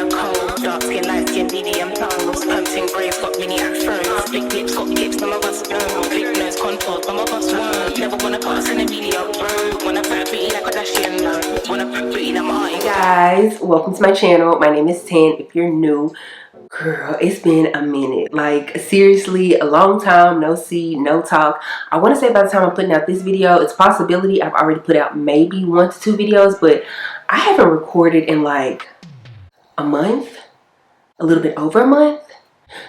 a cold. Dark skin, light skin, medium tones. Pumping braids, got mini afros. Big lips, got tips, some of us know. Big nose contours, some of us won't. Never wanna pass in a video, bro. Wanna fat pretty like a Kardashian, no. Wanna fat pretty like Martin. Hey guys, welcome to my channel. My name is Tan. If you're new, girl, it's been a minute. Like, seriously, a long time, no see, no talk. I want to say by the time I'm putting out this video, it's a possibility I've already put out maybe 1 to 2 videos, but I haven't recorded in like a month, a little bit over a month.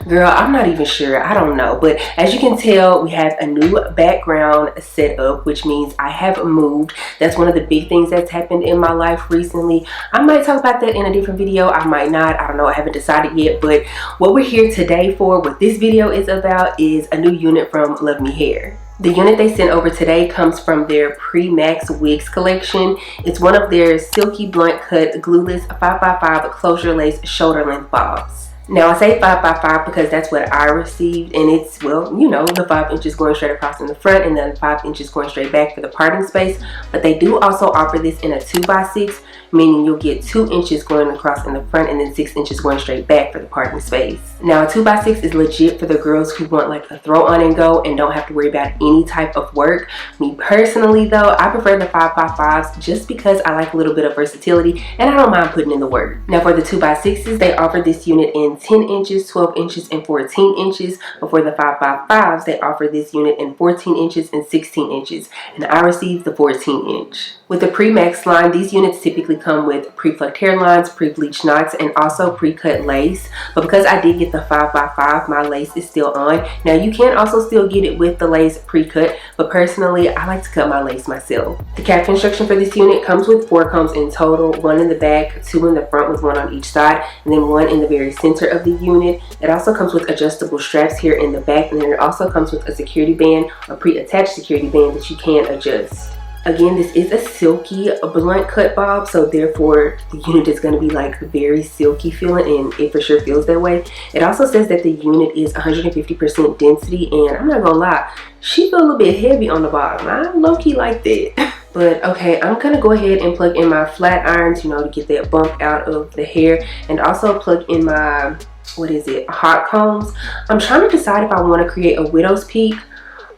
Girl, I'm not even sure. I don't know. But as you can tell, we have a new background set up, which means I have moved. That's one of the big things that's happened in my life recently. I might talk about that in a different video. I might not. I don't know. I haven't decided yet. But what we're here today for, what this video is about, is a new unit from LuvMe Hair. The unit they sent over today comes from their PreMax Wigs collection. It's one of their silky blunt cut glueless 5x5 closure lace shoulder length bobs. Now I say 5x5 because that's what I received, and it's, well, you know, the 5 inches going straight across in the front and then 5 inches going straight back for the parting space. But they do also offer this in a 2x6, meaning you'll get 2 inches going across in the front and then 6 inches going straight back for the parting space. Now a 2x6 is legit for the girls who want like a throw on and go and don't have to worry about any type of work. Me personally though, I prefer the 5x5s just because I like a little bit of versatility and I don't mind putting in the work. Now for the 2x6s, they offer this unit in 10 inches, 12 inches, and 14 inches. But for the 5x5s, they offer this unit in 14 inches and 16 inches. And I received the 14 inch. With the PreMax line, these units typically come with pre-plucked hairlines, pre-bleached knots, and also pre-cut lace. But because I did get the 5x5, my lace is still on. Now you can also still get it with the lace pre-cut, but personally, I like to cut my lace myself. The cap construction for this unit comes with 4 combs in total, 1 in the back, 2 in the front with 1 on each side, and then 1 in the very center of the unit. It also comes with adjustable straps here in the back, and then it also comes with a security band, a pre-attached security band that you can adjust. Again, this is a silky blunt cut bob, so therefore the unit is going to be like very silky feeling, and it for sure feels that way. It also says that the unit is 150% density, and I'm not gonna lie, she feel a little bit heavy on the bottom. I low-key like that. But okay, I'm gonna go ahead and plug in my flat irons, you know, to get that bump out of the hair, and also plug in my, what is it, hot combs. I'm trying to decide if I want to create a widow's peak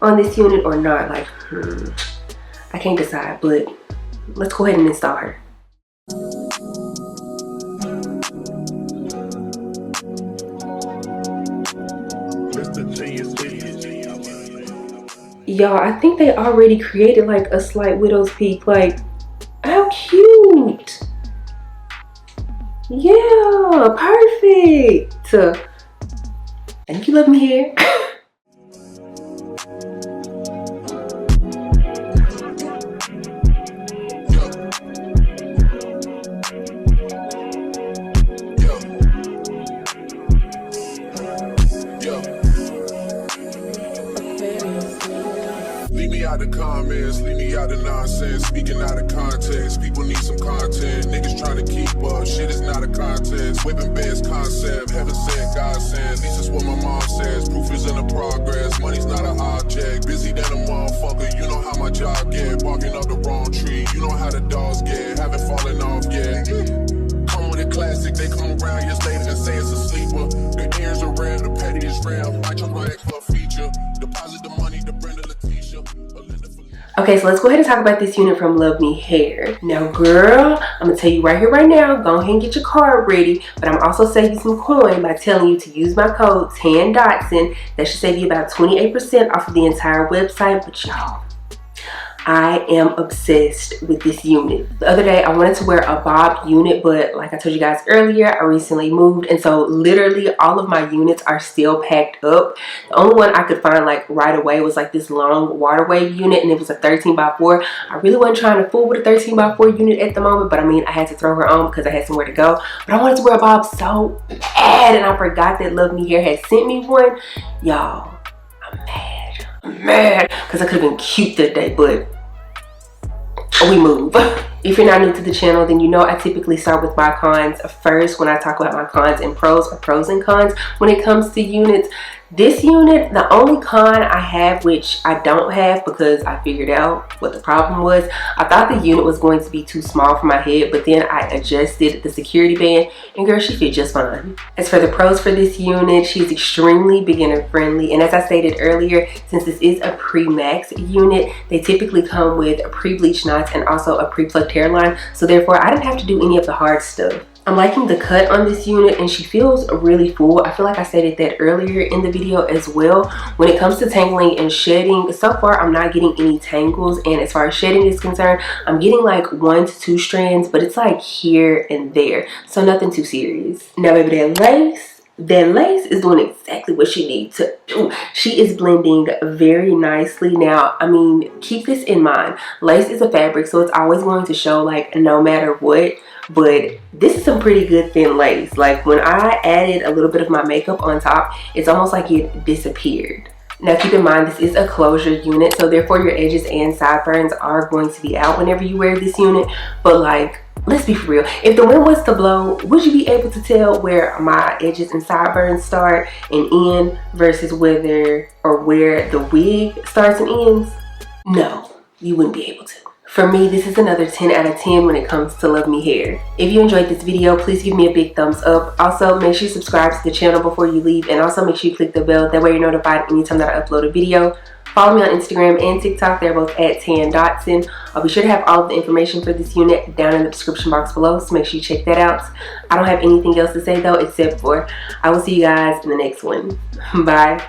on this unit or not. Like, I can't decide, but let's go ahead and install her. Y'all, I think they already created like a slight widow's peak. Like, how cute. Yeah, perfect. Thank you, LuvMe Hair. Leave me out the comments, leave me out the nonsense, speaking out of context. People need some content, niggas trying to keep up, shit is not a contest. Whipping beds concept, heaven said, God said, at least that's what my mom says. Proof is in the progress, money's not an object. Busy than a motherfucker, you know how my job get. Barking up the wrong tree, you know how the dogs get. Haven't fallen off yet. Come with a classic, they come around years later and say it's a sleeper. The ears are rare, the petty is rare. I chose my ex for a feature. Deposit the money to Brenda Letitia. Okay, so let's go ahead and talk about this unit from LuvMe Hair. Now, girl, I'm gonna tell you right here, right now, go ahead and get your card ready, but I'm also saving you some coin by telling you to use my code TAN-DOTSON. That should save you about 28% off of the entire website. But y'all, I am obsessed with this unit. The other day I wanted to wear a bob unit, but like I told you guys earlier, I recently moved, and so literally all of my units are still packed up. The only one I could find like right away was like this long water wave unit, and it was a 13x4. I really wasn't trying to fool with a 13x4 unit at the moment, but I mean, I had to throw her on because I had somewhere to go. But I wanted to wear a bob so bad, and I forgot that LuvMe Hair had sent me one. Y'all, I'm mad because I could have been cute that day, but we move. If you're not new to the channel, then you know I typically start with my cons first when I talk about my cons and pros, or pros and cons when it comes to units. This unit, the only con I have, which I don't have because I figured out what the problem was, I thought the unit was going to be too small for my head, but then I adjusted the security band and girl, she fit just fine. As for the pros for this unit, she's extremely beginner friendly, and as I stated earlier, since this is a PreMax unit, they typically come with pre-bleached knots and also a pre-plucked hairline, so therefore I didn't have to do any of the hard stuff. I'm liking the cut on this unit and she feels really full. I feel like I stated that earlier in the video as well. When it comes to tangling and shedding, so far I'm not getting any tangles, and as far as shedding is concerned, I'm getting like 1 to 2 strands, but it's like here and there, so nothing too serious. Now baby, that lace is doing exactly what she needs to do. She is blending very nicely. Now, I mean, keep this in mind. Lace is a fabric, so it's always going to show like no matter what. But this is some pretty good thin lace. Like when I added a little bit of my makeup on top, it's almost like it disappeared. Now keep in mind, this is a closure unit, so therefore your edges and sideburns are going to be out whenever you wear this unit. But like, let's be for real, if the wind was to blow, would you be able to tell where my edges and sideburns start and end versus where the wig starts and ends? No, you wouldn't be able to. For me, this is another 10 out of 10 when it comes to LuvMe hair. If you enjoyed this video, please give me a big thumbs up. Also, make sure you subscribe to the channel before you leave, and also make sure you click the bell. That way you're notified anytime that I upload a video. Follow me on Instagram and TikTok. They're both at Dotson. I'll be sure to have all of the information for this unit down in the description box below, so make sure you check that out. I don't have anything else to say though, except for I will see you guys in the next one. Bye.